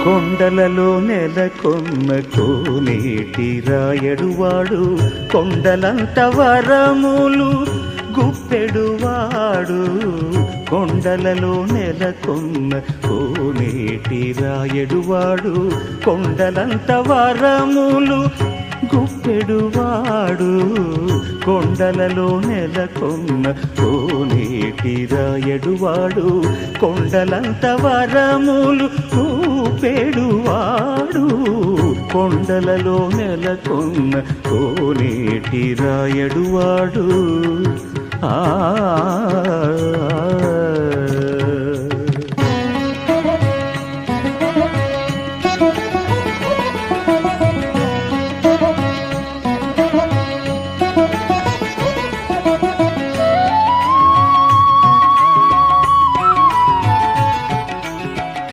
కొండలలో నెలకొన్న కోనేటి రాయడువాడు, కొండలంత వరములు గుప్పెడువాడు. కొండలలో నెలకొన్న కోనేటి రాయడువాడు, కొండలంత వరములు గుప్పెడువాడు. కొండలలో నెలకొన్న కోనేటి రాయడువాడు, కొండలంత వరములు గుప్పెడువాడు. కొండలలో నెలకొన్న కోనేటి రాయడువాడు. ఆ